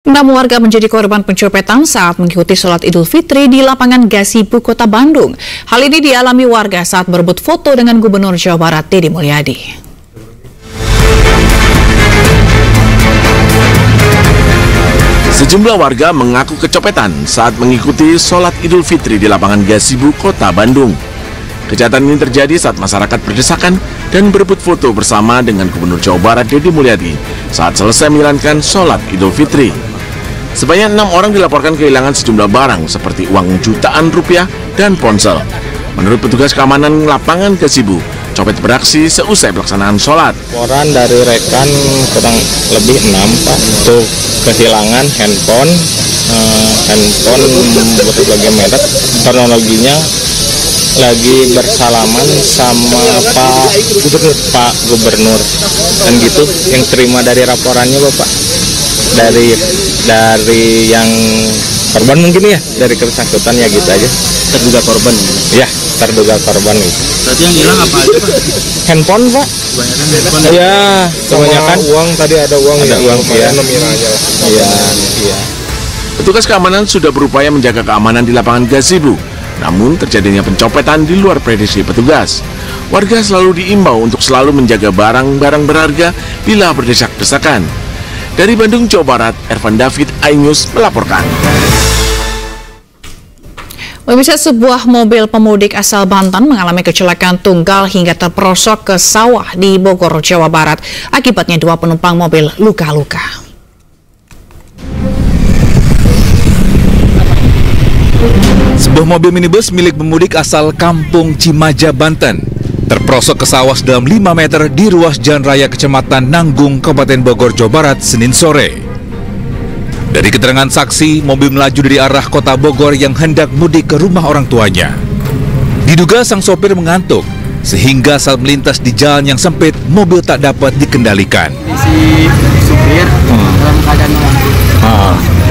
6 warga menjadi korban pencopetan saat mengikuti sholat Idul Fitri di lapangan Gasibu, Kota Bandung. Hal ini dialami warga saat berebut foto dengan Gubernur Jawa Barat, Deddy Mulyadi. Sejumlah warga mengaku kecopetan saat mengikuti sholat Idul Fitri di lapangan Gasibu, Kota Bandung. Kejahatan ini terjadi saat masyarakat berdesakan dan berebut foto bersama dengan Gubernur Jawa Barat, Deddy Mulyadi, saat selesai menjalankan sholat Idul Fitri. Sebanyak 6 orang dilaporkan kehilangan sejumlah barang seperti uang jutaan rupiah dan ponsel. Menurut petugas keamanan lapangan Gasibu, copet beraksi seusai pelaksanaan sholat. Laporan dari rekan kurang lebih 6 Pak, untuk kehilangan handphone berbagai merek. Kronologinya lagi bersalaman sama Pak Gubernur, dan gitu yang terima dari laporannya Bapak, dari yang korban mungkin ya, dari bersangkutan ya gitu aja. Terduga korban? Ya, terduga korban itu. Berarti yang hilang apa aja Pak? Handphone Pak. Kebanyakan handphone? Iya, kebanyakan uang, tadi ada uang ya, iya. Iya. Petugas keamanan sudah berupaya menjaga keamanan di lapangan Gasibu. Namun terjadinya pencopetan di luar prediksi petugas. Warga selalu diimbau untuk selalu menjaga barang-barang berharga bila berdesak-desakan. Dari Bandung, Jawa Barat, Ervan David, iNews melaporkan. Pemirsa, sebuah mobil pemudik asal Banten mengalami kecelakaan tunggal hingga terperosok ke sawah di Bogor, Jawa Barat. Akibatnya 2 penumpang mobil luka-luka. Sebuah mobil minibus milik pemudik asal Kampung Cimaja, Banten terperosok ke sawah sedalam 5 meter di ruas Jalan Raya Kecamatan Nanggung, Kabupaten Bogor, Jawa Barat, Senin sore. Dari keterangan saksi, mobil melaju dari arah kota Bogor yang hendak mudik ke rumah orang tuanya. Diduga sang sopir mengantuk, sehingga saat melintas di jalan yang sempit, mobil tak dapat dikendalikan. Si supir dalam keadaan mengantuk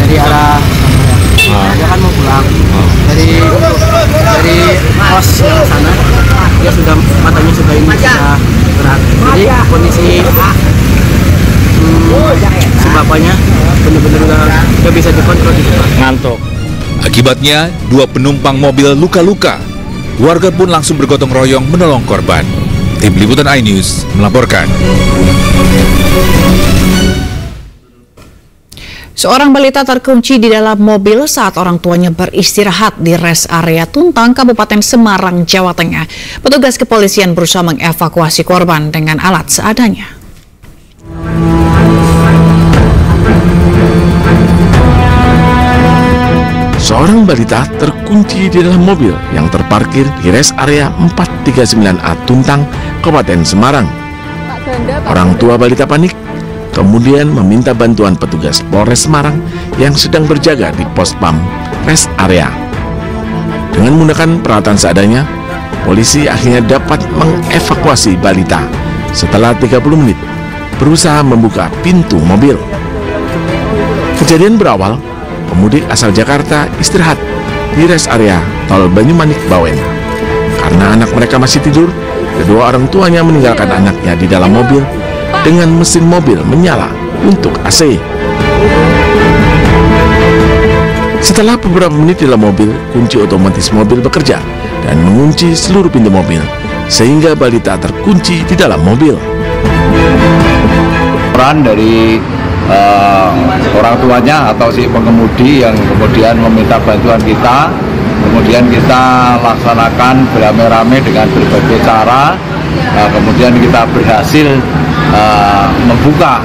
dari arah dia kan mau pulang dari pos yang sana, dia sudah matanya sudah berat, jadi kondisi si bapaknya benar-benar nggak bisa dikontrol gitu Pak. Ngantuk. Akibatnya 2 penumpang mobil luka-luka. Warga pun langsung bergotong royong menolong korban. Tim Liputan iNews melaporkan. Seorang balita terkunci di dalam mobil saat orang tuanya beristirahat di rest area Tuntang, Kabupaten Semarang, Jawa Tengah. Petugas kepolisian berusaha mengevakuasi korban dengan alat seadanya. Seorang balita terkunci di dalam mobil yang terparkir di rest area 439A Tuntang, Kabupaten Semarang. Orang tua balita panik, kemudian meminta bantuan petugas Polres Semarang yang sedang berjaga di pos pam rest area. Dengan menggunakan peralatan seadanya, polisi akhirnya dapat mengevakuasi balita setelah 30 menit berusaha membuka pintu mobil. Kejadian berawal, pemudik asal Jakarta istirahat di rest area tol Banyumanik, Bawen. Karena anak mereka masih tidur, kedua orang tuanya meninggalkan anaknya di dalam mobil dengan mesin mobil menyala untuk AC. Setelah beberapa menit di dalam mobil, kunci otomatis mobil bekerja dan mengunci seluruh pintu mobil, sehingga balita terkunci di dalam mobil. Peran dari orang tuanya atau si pengemudi yang kemudian meminta bantuan kita, kemudian kita laksanakan beramai-ramai dengan berbagai cara, kemudian kita berhasil membuka,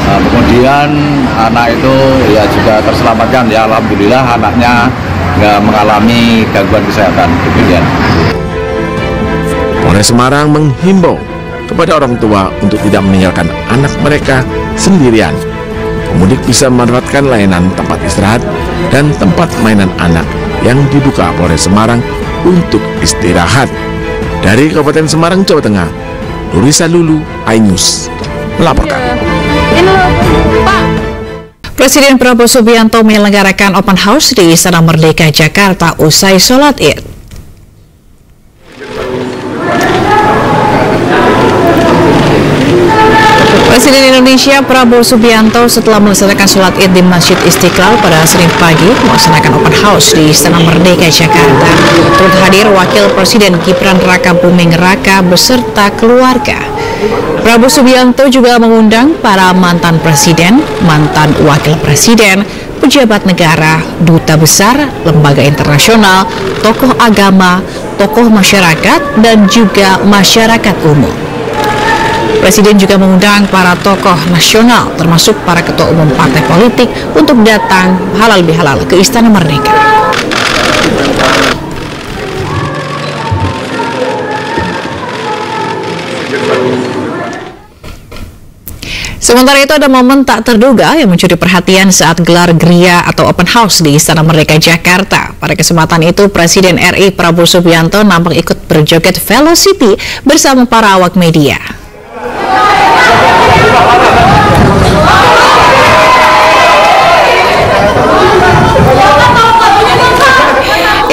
kemudian anak itu ya juga terselamatkan, ya alhamdulillah anaknya nggak mengalami gangguan kesehatan. Demikian. Polres Semarang menghimbau kepada orang tua untuk tidak meninggalkan anak mereka sendirian. Pemudik bisa memanfaatkan layanan tempat istirahat dan tempat mainan anak yang dibuka Polres Semarang untuk istirahat. Dari Kabupaten Semarang, Jawa Tengah, Nurisa Lulu, iNews melaporkan. Presiden Prabowo Subianto menyelenggarakan open house di Istana Merdeka, Jakarta usai sholat Id. Presiden Indonesia Prabowo Subianto setelah melaksanakan sholat Id di Masjid Istiqlal pada Senin pagi melaksanakan open house di Istana Merdeka, Jakarta. Turut hadir Wakil Presiden Gibran Raka Buming Raka beserta keluarga. Prabowo Subianto juga mengundang para mantan presiden, mantan wakil presiden, pejabat negara, duta besar, lembaga internasional, tokoh agama, tokoh masyarakat, dan juga masyarakat umum. Presiden juga mengundang para tokoh nasional, termasuk para ketua umum partai politik, untuk datang halal bihalal ke Istana Merdeka. Sementara itu ada momen tak terduga yang mencuri perhatian saat gelar geria atau open house di Istana Merdeka, Jakarta. Pada kesempatan itu, Presiden RI Prabowo Subianto nampak ikut berjoget Velocity bersama para awak media.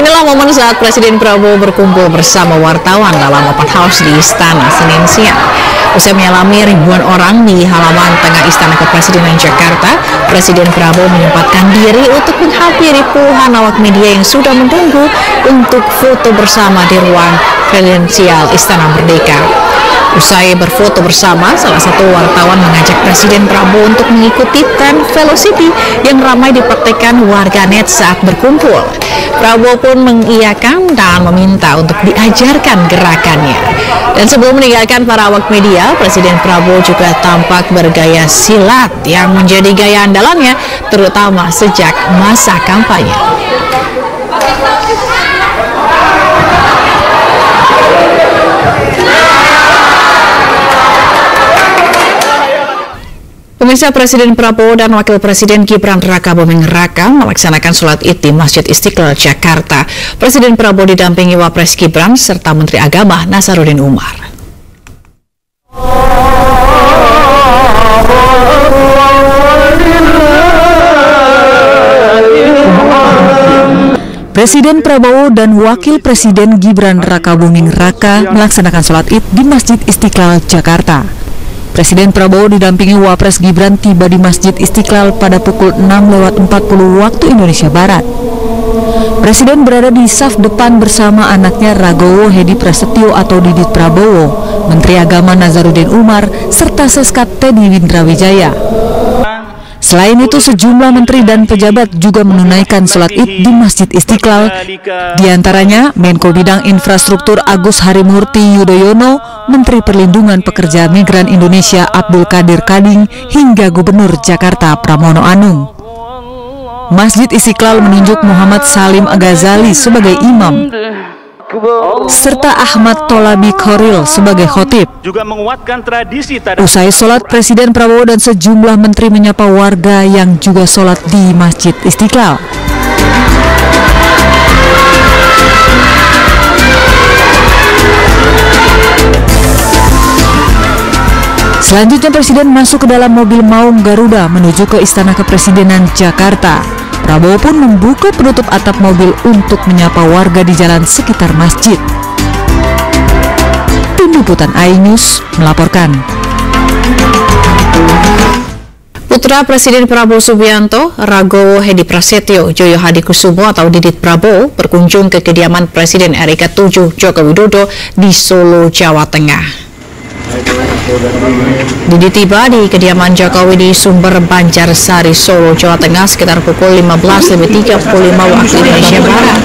Inilah momen saat Presiden Prabowo berkumpul bersama wartawan dalam open house di Istana Senin siang. Usai menyalami ribuan orang di halaman tengah Istana Kepresidenan Jakarta, Presiden Prabowo menyempatkan diri untuk menghampiri puluhan awak media yang sudah menunggu untuk foto bersama di ruang presidensial Istana Merdeka. Usai berfoto bersama, salah satu wartawan mengajak Presiden Prabowo untuk mengikuti tren Velocity yang ramai dipraktikkan warganet saat berkumpul. Prabowo pun mengiyakan dan meminta untuk diajarkan gerakannya. Dan sebelum meninggalkan para awak media, Presiden Prabowo juga tampak bergaya silat yang menjadi gaya andalannya, terutama sejak masa kampanye. Pemirsa, Presiden Prabowo dan Wakil Presiden Gibran Raka Buming Raka melaksanakan sholat Id di Masjid Istiqlal, Jakarta. Presiden Prabowo didampingi Wapres Gibran serta Menteri Agama Nasaruddin Umar. Presiden Prabowo dan Wakil Presiden Gibran Raka Buming Raka melaksanakan sholat Id di Masjid Istiqlal, Jakarta. Presiden Prabowo didampingi Wapres Gibran tiba di Masjid Istiqlal pada pukul 6:40 waktu Indonesia Barat. Presiden berada di saf depan bersama anaknya Ragowo Hedi Prasetyo atau Didit Prabowo, Menteri Agama Nasaruddin Umar, serta Seskat Teddy Windrawijaya. Selain itu, sejumlah menteri dan pejabat juga menunaikan sholat Id di Masjid Istiqlal. Di antaranya Menko Bidang Infrastruktur Agus Harimurti Yudhoyono, Menteri Perlindungan Pekerja Migran Indonesia Abdul Qadir Kading, hingga Gubernur Jakarta Pramono Anung. Masjid Istiqlal menunjuk Muhammad Salim Ghazali sebagai imam, serta Ahmad Tolabi Khoril sebagai khotib. Juga menguatkan tradisi. Usai sholat, Presiden Prabowo dan sejumlah menteri menyapa warga yang juga sholat di Masjid Istiqlal. Selanjutnya Presiden masuk ke dalam mobil Maung Garuda menuju ke Istana Kepresidenan Jakarta. Prabowo pun membuka penutup atap mobil untuk menyapa warga di jalan sekitar masjid. Tim Liputan iNews melaporkan. Putra Presiden Prabowo Subianto, Ragowo Hedi Prasetyo Joyo Hadikusumo atau Didit Prabowo berkunjung ke kediaman Presiden RI ke-7 Joko Widodo di Solo, Jawa Tengah. Didit tiba di kediaman Jokowi di Sumber Banjarsari, Solo, Jawa Tengah sekitar pukul 15.35 waktu Indonesia Barat.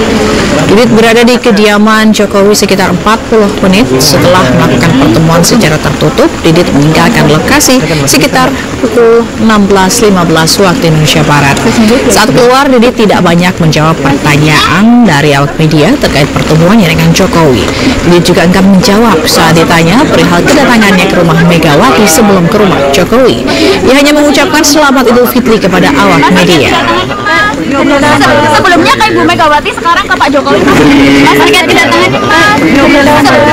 Didit berada di kediaman Jokowi sekitar 40 menit setelah melakukan pertemuan secara tertutup. Didit meninggalkan lokasi sekitar pukul 16.15 waktu Indonesia Barat. Saat keluar, Didit tidak banyak menjawab pertanyaan dari awak media terkait pertemuannya dengan Jokowi. Didit juga enggan menjawab saat ditanya perihal kedatangannya ke rumah Megawati sebelum ke rumah Jokowi. Ia hanya mengucapkan selamat Idul Fitri kepada awak media. Sebelumnya ke Ibu Megawati, sekarang ke Pak Jokowi. Mas, terkait kedatangan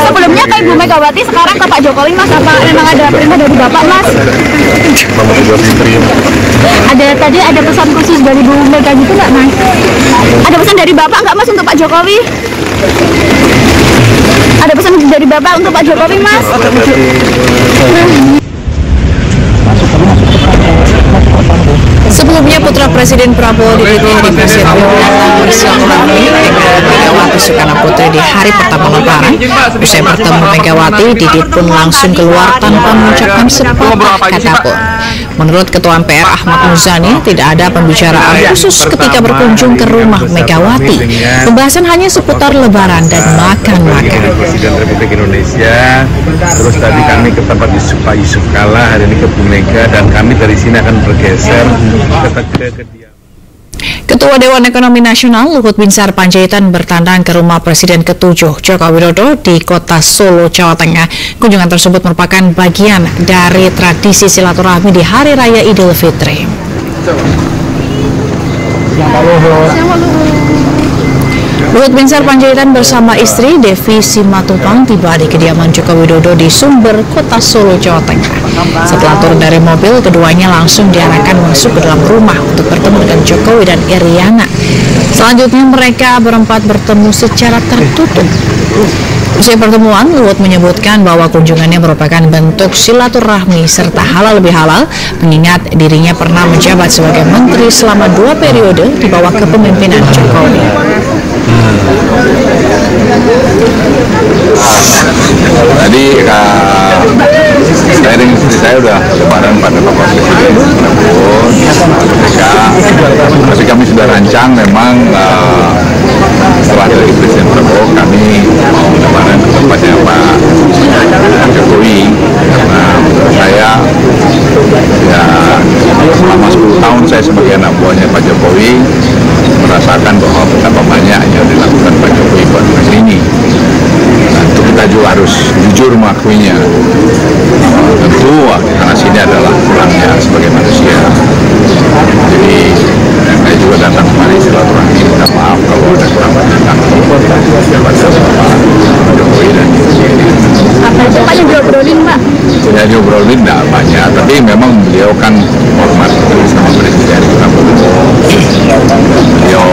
sebelumnya ke Ibu Megawati, sekarang ke Pak Jokowi, Mas. Apa memang ada perintah dari Bapak, Mas? Ada pesan khusus dari Bu Mega gitu nggak, Mas? Ada pesan dari Bapak nggak, Mas, untuk Pak Jokowi? Ada pesan dari Bapak untuk Pak Jokowi, Mas? Sebelumnya Putra Presiden Prabowo dipilih di Presiden dalam bersilaturahmi dengan Megawati Soekarno Putri di hari pertama Lebaran. Usai bertemu Megawati, Didit pun langsung keluar tanpa mengucapkan sepatah kata pun. Menurut Ketua MPR Ahmad Muzani, tidak ada pembicaraan khusus ketika berkunjung ke rumah Megawati. Pembahasan hanya seputar Lebaran dan makan-makan. Presiden Republik Indonesia. Terus tadi kami ke tempat Pak Yusuf Kalla, hari ini ke Bu Mega, dan kami dari sini akan bergeser ke kediaman. Ketua Dewan Ekonomi Nasional Luhut Binsar Panjaitan bertandang ke rumah Presiden ke-7 Joko Widodo di kota Solo, Jawa Tengah. Kunjungan tersebut merupakan bagian dari tradisi silaturahmi di Hari Raya Idul Fitri. Luhut Binsar Panjaitan bersama istri Devi Simatupang tiba di kediaman Joko Widodo di Sumber, Kota Solo, Jawa Tengah. Setelah turun dari mobil, keduanya langsung diarahkan masuk ke dalam rumah untuk bertemu dengan Jokowi dan Iriana. Selanjutnya mereka berempat bertemu secara tertutup. Usai pertemuan, Luhut menyebutkan bahwa kunjungannya merupakan bentuk silaturahmi serta halal lebih halal, mengingat dirinya pernah menjabat sebagai menteri selama 2 periode di bawah kepemimpinan Jokowi. Tadi saya dengan istri saya udah lebaran pada Bapak Presiden Prabowo, tapi kami sudah rancang memang setelah dari Presiden Prabowo kami mau lebaran ke tempatnya Pak Jokowi, karena saya ya selama 10 tahun saya sebagai anak buahnya Pak Jokowi merasakan bahwa betapa banyak yang dilakukan Pak Jokowi buat negeri ini. Nah, itu kita juga harus jujur mengakuinya. Tentu karena sini adalah pulangnya sebagai manusia. Jadi saya juga datang kemari silaturahmi, minta maaf kalau ada kurang berkenan kepada Pak Jokowi dan Apa itu Pak yang diobrolin, Pak? Ya diobrolin tidak banyak, tapi memang beliau kan hormat sama Presiden Prabowo. Beliau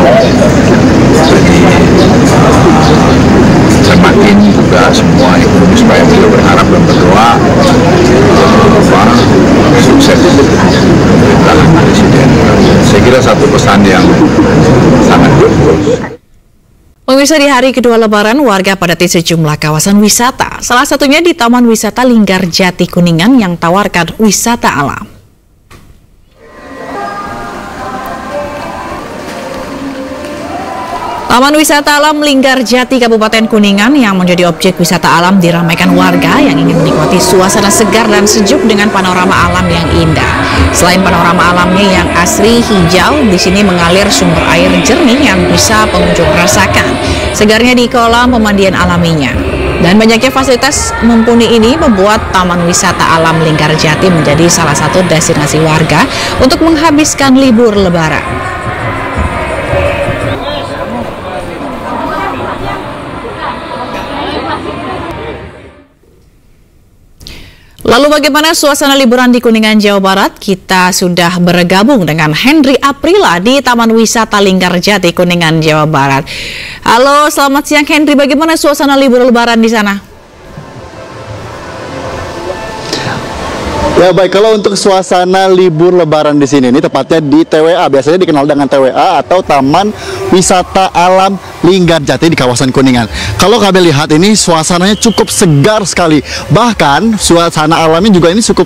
semakin juga semua ekonomi supaya beliau berharap dan berdoa sukses pemerintahan Presiden. Saya kira satu pesan yang sangat bagus. Pemirsa, di hari kedua Lebaran, warga padati sejumlah kawasan wisata. Salah satunya di Taman Wisata Linggarjati Kuningan yang tawarkan wisata alam. Taman Wisata Alam Linggarjati Kabupaten Kuningan yang menjadi objek wisata alam diramaikan warga yang ingin menikmati suasana segar dan sejuk dengan panorama alam yang indah. Selain panorama alamnya yang asri hijau, di sini mengalir sumber air jernih yang bisa pengunjung rasakan. Segarnya di kolam pemandian alaminya. Dan banyaknya fasilitas mumpuni ini membuat Taman Wisata Alam Linggarjati menjadi salah satu destinasi warga untuk menghabiskan libur Lebaran. Lalu bagaimana suasana liburan di Kuningan, Jawa Barat? Kita sudah bergabung dengan Henry Aprila di Taman Wisata Linggarjati Kuningan, Jawa Barat. Halo, selamat siang Henry. Bagaimana suasana libur Lebaran di sana? Ya baik, kalau untuk suasana libur Lebaran di sini, ini tepatnya di TWA, biasanya dikenal dengan TWA atau Taman Wisata Alam Linggarjati di kawasan Kuningan. Kalau kalian lihat ini suasananya cukup segar sekali. Bahkan suasana alamnya juga ini cukup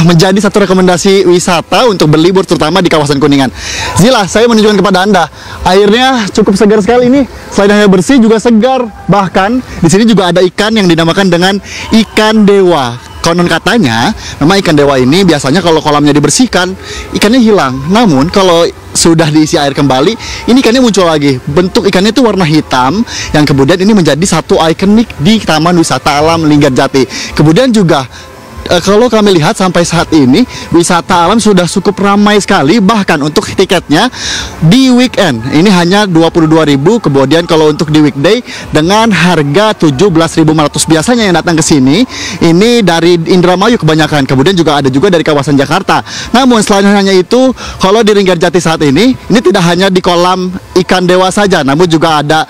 menjadi satu rekomendasi wisata untuk berlibur terutama di kawasan Kuningan. Zila, saya menunjukkan kepada Anda, airnya cukup segar sekali ini. Selain hanya bersih juga segar. Bahkan di sini juga ada ikan yang dinamakan dengan ikan dewa. Konon katanya, memang ikan dewa ini biasanya kalau kolamnya dibersihkan, ikannya hilang. Namun kalau sudah diisi air kembali, ini ikannya muncul lagi. Bentuk ikannya itu warna hitam, yang kemudian ini menjadi satu ikonik di Taman Wisata Alam Linggarjati. Kemudian juga kalau kami lihat sampai saat ini wisata alam sudah cukup ramai sekali. Bahkan untuk tiketnya di weekend ini hanya 22.000, kemudian kalau untuk di weekday dengan harga 17.500. Biasanya yang datang ke sini ini dari Indramayu kebanyakan, kemudian juga ada juga dari kawasan Jakarta. Namun selain hanya itu, kalau di Linggarjati saat ini tidak hanya di kolam ikan dewa saja, namun juga ada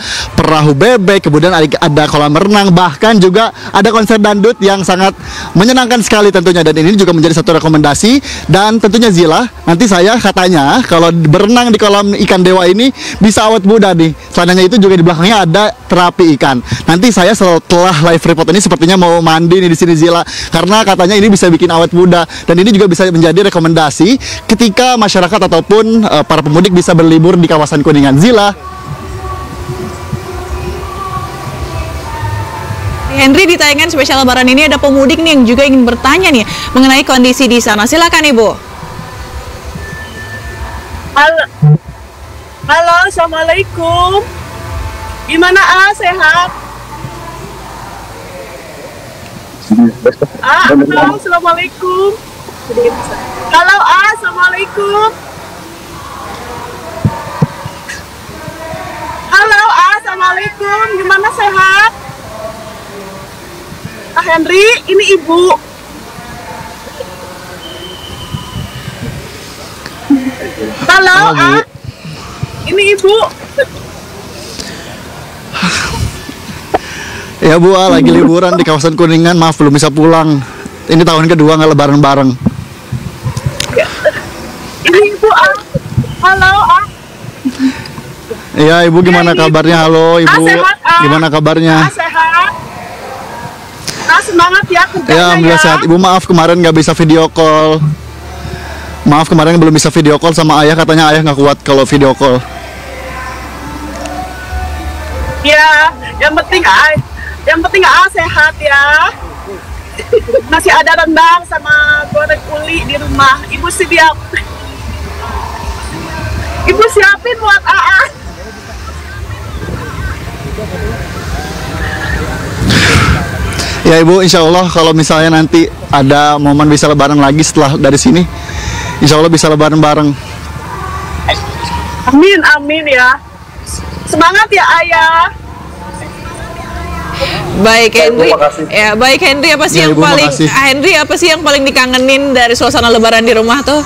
perahu bebek, kemudian ada kolam renang, bahkan juga ada konser dangdut yang sangat menyenangkan sekali tentunya. Dan ini juga menjadi satu rekomendasi. Dan tentunya Zila, nanti saya katanya kalau berenang di kolam ikan dewa ini bisa awet muda nih. Selain itu juga di belakangnya ada terapi ikan. Nanti saya setelah live report ini sepertinya mau mandi nih di sini Zila, karena katanya ini bisa bikin awet muda. Dan ini juga bisa menjadi rekomendasi ketika masyarakat ataupun para pemudik bisa berlibur di kawasan Kuningan. Zila. Henry, di tayangan spesial Lebaran ini ada pemudik nih yang juga ingin bertanya nih mengenai kondisi di sana. Silakan Ibu. Halo, assalamualaikum. Gimana sehat? Halo, assalamualaikum. Halo assalamualaikum. Halo assalamualaikum. Gimana sehat? Henry, ini Ibu. Halo, ini Ibu. Ya Bu, lagi liburan di kawasan Kuningan, maaf belum bisa pulang. Ini tahun kedua nggak lebaran bareng. Ini Ibu. Halo. Iya Ibu, gimana kabarnya? Halo Ibu, sehat, gimana kabarnya? Sehat. Semangat ya kerjanya ya. Alhamdulillah sehat. Ibu maaf kemarin nggak bisa video call. Maaf kemarin belum bisa video call sama ayah, katanya ayah nggak kuat kalau video call. Ya, yang penting sehat ya. Masih ada rendang sama goreng uli di rumah. Ibu siapin buat AA. Ya Ibu, insya Allah kalau misalnya nanti ada momen bisa lebaran lagi setelah dari sini, insya Allah bisa lebaran bareng. Amin ya. Semangat ya Ayah. Baik Henry, ya baik Henry, apa sih ya, yang Ibu, paling makasih. Henry apa sih yang paling dikangenin dari suasana lebaran di rumah tuh?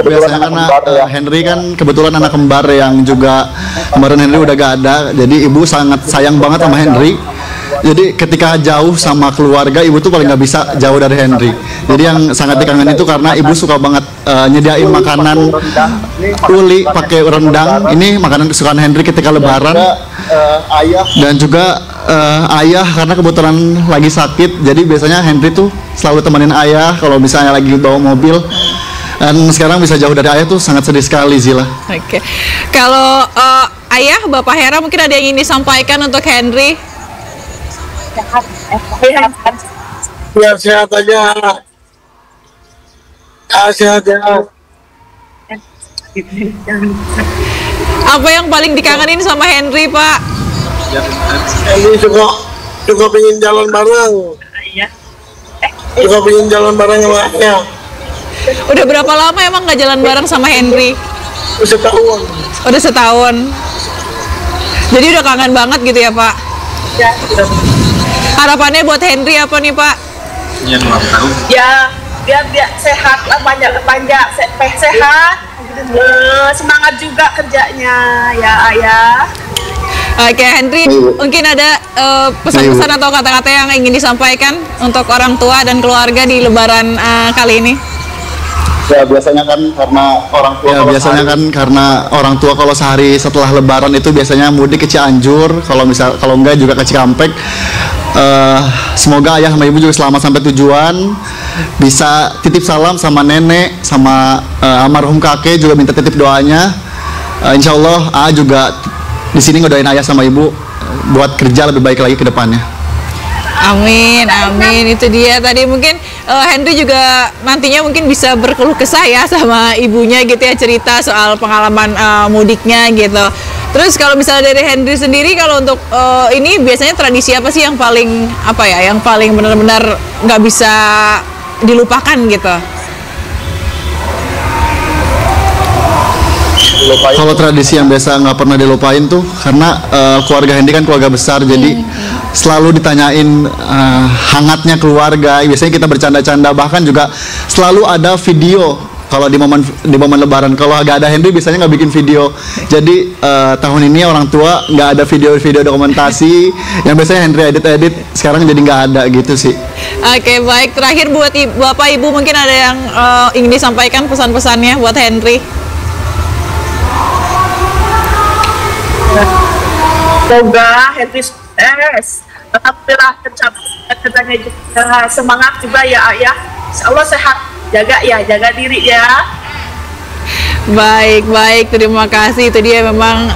Biasanya karena Henry kan kebetulan anak kembar yang juga kemarin Henry udah gak ada, jadi ibu sangat sayang banget sama Henry. Jadi ketika jauh sama keluarga, ibu tuh paling nggak bisa jauh dari Henry. Jadi yang sangat dikangenin itu karena ibu suka banget nyediain makanan uli pakai rendang. Ini makanan kesukaan Henry ketika lebaran. Dan juga ayah karena kebetulan lagi sakit, jadi biasanya Henry tuh selalu temenin ayah kalau misalnya lagi bawa mobil. Dan sekarang bisa jauh dari ayah tuh sangat sedih sekali Zila. Oke. Kalau ayah, Bapak Hera mungkin ada yang ingin disampaikan untuk Henry? Biar sehat aja. Sehat ya. Apa yang paling dikangenin sama Henry, Pak? Henry suka pengen jalan bareng. Suka pengen jalan bareng sama ayah. Udah berapa lama emang nggak jalan bareng sama Henry? Setahun. Udah setahun. Jadi udah kangen banget gitu ya Pak? Ya. Harapannya buat Henry apa nih Pak? Ya, biar dia sehat lah, sehat. Semangat juga kerjanya ya Ayah. Oke Henry, mungkin ada pesan-pesan atau kata-kata yang ingin disampaikan untuk orang tua dan keluarga di Lebaran kali ini? Ya biasanya kan karena orang tua kalau sehari setelah Lebaran itu biasanya mudik ke Cianjur, kalau enggak juga ke Cikampek. Semoga ayah sama ibu juga selamat sampai tujuan, bisa titip salam sama nenek, sama almarhum kakek juga minta titip doanya. Insya Allah juga di sini ngedoain ayah sama ibu buat kerja lebih baik lagi ke depannya. Amin, amin. Itu dia tadi mungkin Henry juga nantinya mungkin bisa berkeluh kesah ya sama ibunya gitu ya, cerita soal pengalaman mudiknya gitu. Terus kalau misalnya dari Henry sendiri, kalau untuk ini biasanya tradisi apa sih yang paling yang paling benar-benar nggak bisa dilupakan gitu? Kalau tradisi yang biasa nggak pernah dilupain tuh karena keluarga Henry kan keluarga besar, jadi selalu ditanyain hangatnya keluarga. Biasanya kita bercanda-canda, bahkan juga selalu ada video kalau di momen Lebaran. Kalau agak ada Henry biasanya nggak bikin video. Jadi tahun ini orang tua nggak ada video dokumentasi. Yang biasanya Henry edit sekarang jadi nggak ada gitu sih. Oke, baik. Terakhir buat Bapak Ibu mungkin ada yang ingin disampaikan pesan-pesannya buat Henry. Semoga Henry sukses, alhamdulillah kerjanya juga semangat juga ya Ayah. Insya Allah sehat, jaga diri ya. Baik, terima kasih. Itu dia memang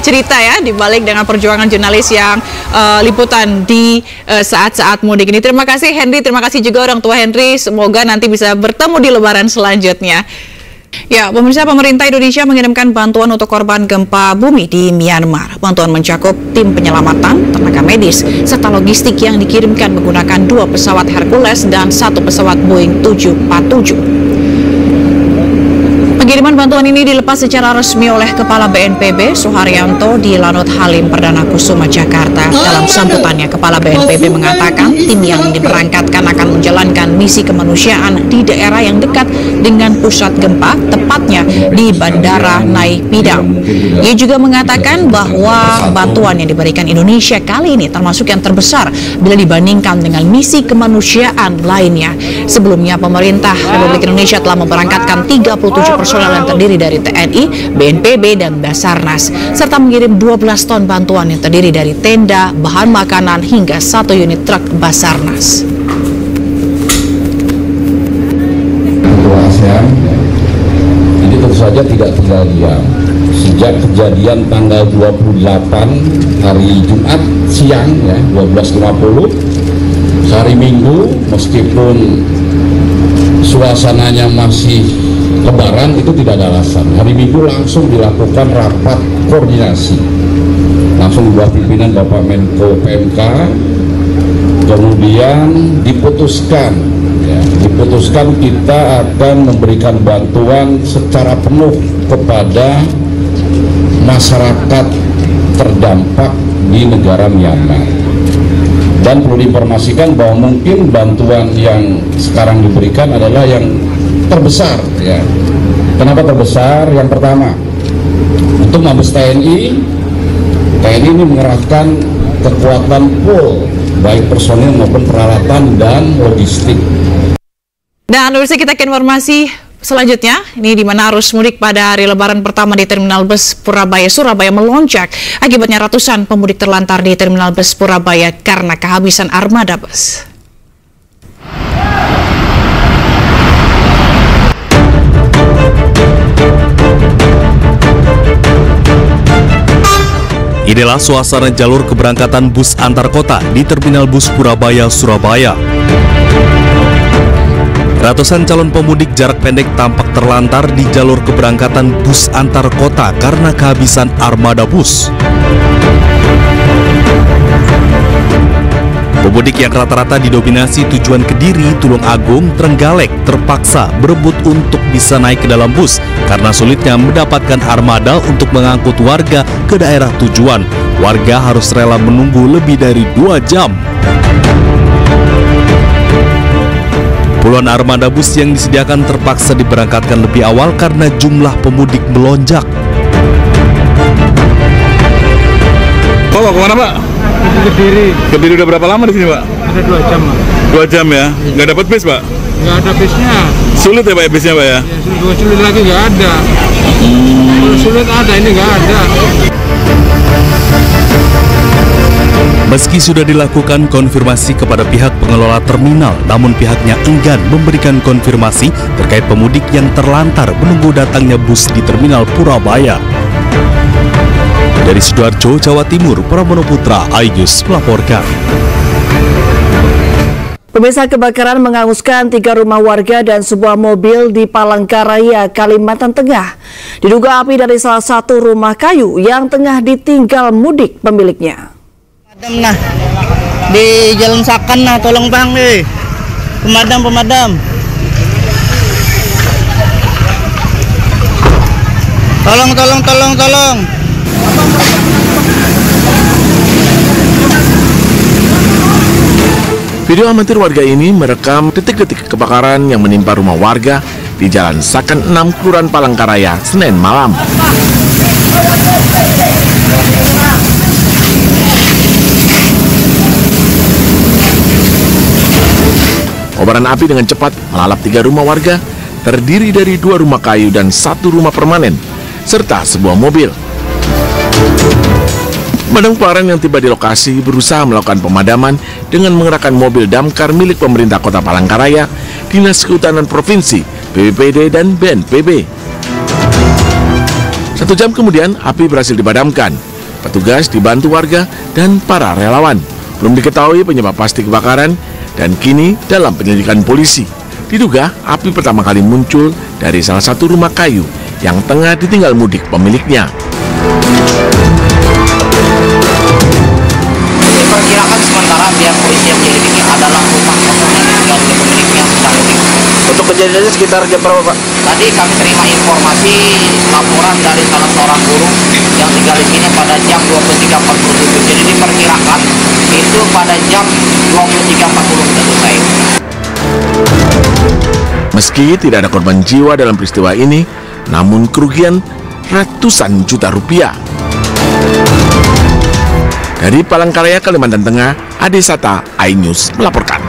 cerita ya dibalik dengan perjuangan jurnalis yang liputan di saat-saat mudik ini. Terima kasih Henry, terima kasih juga orang tua Henry. Semoga nanti bisa bertemu di Lebaran selanjutnya. Ya, pemirsa, pemerintah Indonesia mengirimkan bantuan untuk korban gempa bumi di Myanmar. Bantuan mencakup tim penyelamatan, tenaga medis, serta logistik yang dikirimkan menggunakan 2 pesawat Hercules dan 1 pesawat Boeing 747. Pengiriman bantuan ini dilepas secara resmi oleh Kepala BNPB Suharyanto di Lanut Halim Perdana Kusuma, Jakarta. Dalam sambutannya, Kepala BNPB mengatakan tim yang diberangkatkan akan menjalankan misi kemanusiaan di daerah yang dekat dengan pusat gempa, tepatnya di Bandara Nai Pidau. Ia juga mengatakan bahwa bantuan yang diberikan Indonesia kali ini termasuk yang terbesar bila dibandingkan dengan misi kemanusiaan lainnya. Sebelumnya, pemerintah Republik Indonesia telah memberangkatkan 37 personel yang terdiri dari TNI, BNPB, dan Basarnas, serta mengirim 12 ton bantuan yang terdiri dari tenda, bahan makanan, hingga 1 unit truk Basarnas. Ketua ASEAN ini tentu saja tidak tinggal diam. Sejak kejadian tanggal 28 hari Jumat siang ya 12.50, hari Minggu meskipun suasananya masih Lebaran itu tidak ada alasan. Hari Minggu langsung dilakukan rapat koordinasi, langsung di bawah pimpinan Bapak Menko PMK, kemudian diputuskan kita akan memberikan bantuan secara penuh kepada masyarakat terdampak di negara Myanmar. Dan perlu diinformasikan bahwa mungkin bantuan yang sekarang diberikan adalah yang terbesar ya. Kenapa terbesar? Yang pertama, untuk Mabes TNI ini mengerahkan kekuatan full, baik personil maupun peralatan dan logistik. Dan kita ke informasi selanjutnya, ini di mana arus mudik pada hari Lebaran pertama di Terminal Bus Surabaya melonjak. Akibatnya ratusan pemudik terlantar di Terminal Bus Surabaya karena kehabisan armada bus. Inilah suasana jalur keberangkatan bus antar kota di Terminal Bus Purabaya, Surabaya. Ratusan calon pemudik jarak pendek tampak terlantar di jalur keberangkatan bus antar kota karena kehabisan armada bus. Pemudik yang rata-rata didominasi tujuan Kediri, Tulung Agung, Trenggalek terpaksa berebut untuk bisa naik ke dalam bus karena sulitnya mendapatkan armada untuk mengangkut warga ke daerah tujuan. Warga harus rela menunggu lebih dari 2 jam. Puluhan armada bus yang disediakan terpaksa diberangkatkan lebih awal karena jumlah pemudik melonjak. Pak, kemana Pak? Kediri. Kediri udah berapa lama di sini Pak? Ada 2 jam Pak. 2 jam ya? Nggak dapat bis Pak? Nggak ada bisnya. Sulit ya Pak ya bisnya Pak ya? Ya sulit lagi nggak ada. Kalau sulit ada, ini nggak ada. Meski sudah dilakukan konfirmasi kepada pihak pengelola terminal, namun pihaknya enggan memberikan konfirmasi terkait pemudik yang terlantar menunggu datangnya bus di Terminal Purabaya. Dari Sidoarjo, Jawa Timur, Pramono Putra, iNews melaporkan. Pemirsa, kebakaran menghanguskan 3 rumah warga dan sebuah mobil di Palangkaraya, Kalimantan Tengah. Diduga api dari salah satu rumah kayu yang tengah ditinggal mudik pemiliknya. Nah, di Jalan Sakan, nah, tolong bang nih, pemadam. Tolong. Video amatir warga ini merekam detik-detik kebakaran yang menimpa rumah warga di Jalan Saken 6, Kelurahan Palangkaraya, Senin malam. Kobaran api dengan cepat melalap 3 rumah warga, terdiri dari 2 rumah kayu dan 1 rumah permanen, serta sebuah mobil. Pemadam kebakaran yang tiba di lokasi berusaha melakukan pemadaman dengan mengerahkan mobil damkar milik pemerintah Kota Palangkaraya, Dinas Kehutanan Provinsi, BPBD, dan BNPB. 1 jam kemudian, api berhasil dipadamkan. Petugas dibantu warga dan para relawan. Belum diketahui penyebab pasti kebakaran, dan kini dalam penyelidikan polisi. Diduga api pertama kali muncul dari salah satu rumah kayu yang tengah ditinggal mudik pemiliknya. Diperkirakan sementara pihak polisi yang menyelidiki adalah rumah kosong yang ditinggal oleh pemiliknya sedang mudik. Untuk kejadiannya sekitar jam berapa, Pak? Tadi kami terima informasi laporan dari salah seorang guru yang tinggal di sini pada jam 23.47. Jadi diperkirakan itu pada jam 23.40 sudah selesai. Meski tidak ada korban jiwa dalam peristiwa ini, namun kerugian ratusan juta rupiah. Dari Palangkaraya, Kalimantan Tengah, Ade Sata, iNews melaporkan.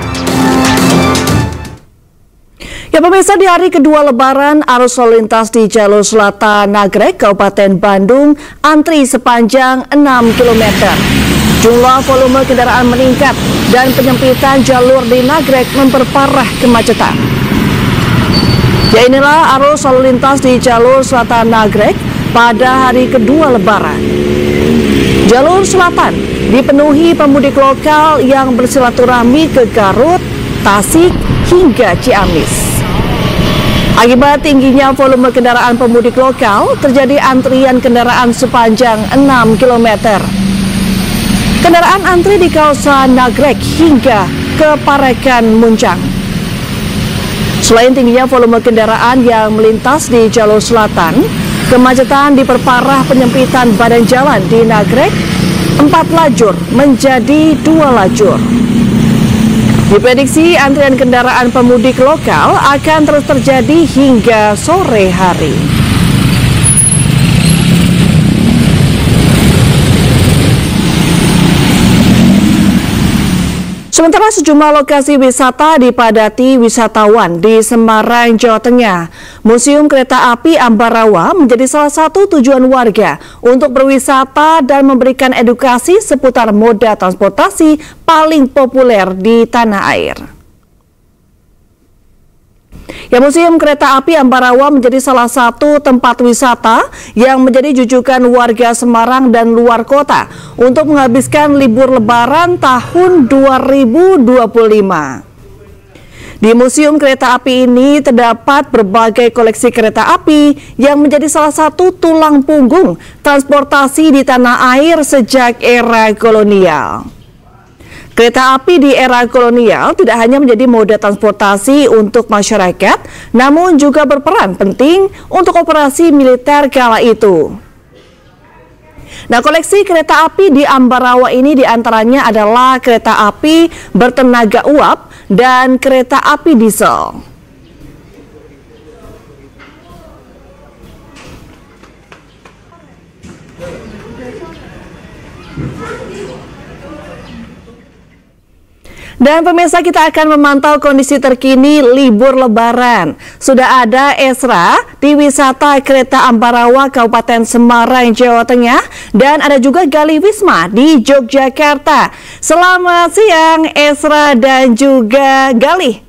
Ya pemirsa, di hari kedua Lebaran, arus lalu lintas di jalur selatan Nagrek, Kabupaten Bandung, antri sepanjang 6 km. Jumlah volume kendaraan meningkat dan penyempitan jalur di Nagrek memperparah kemacetan. Ya inilah arus lalu lintas di jalur selatan Nagrek pada hari kedua Lebaran. Jalur selatan dipenuhi pemudik lokal yang bersilaturahmi ke Garut, Tasik, hingga Ciamis. Akibat tingginya volume kendaraan pemudik lokal, terjadi antrian kendaraan sepanjang 6 km. Kendaraan antri di kawasan Nagrek hingga ke Parekan Muncang. Selain tingginya volume kendaraan yang melintas di jalur selatan, kemacetan diperparah penyempitan badan jalan di Nagrek 4 lajur menjadi 2 lajur. Diprediksi antrian kendaraan pemudik lokal akan terus terjadi hingga sore hari. Sementara sejumlah lokasi wisata dipadati wisatawan di Semarang, Jawa Tengah. Museum Kereta Api Ambarawa menjadi salah satu tujuan warga untuk berwisata dan memberikan edukasi seputar moda transportasi paling populer di tanah air. Ya, Museum Kereta Api Ambarawa menjadi salah satu tempat wisata yang menjadi jujukan warga Semarang dan luar kota untuk menghabiskan libur Lebaran tahun 2025. Di Museum Kereta Api ini terdapat berbagai koleksi kereta api yang menjadi salah satu tulang punggung transportasi di tanah air sejak era kolonial. Kereta api di era kolonial tidak hanya menjadi moda transportasi untuk masyarakat, namun juga berperan penting untuk operasi militer kala itu. Nah, koleksi kereta api di Ambarawa ini diantaranya adalah kereta api bertenaga uap dan kereta api diesel. Dan pemirsa, kita akan memantau kondisi terkini libur Lebaran. Sudah ada Esra di wisata kereta Ambarawa Kabupaten Semarang, Jawa Tengah, dan ada juga Gali Wisma di Yogyakarta. Selamat siang Esra dan juga Gali.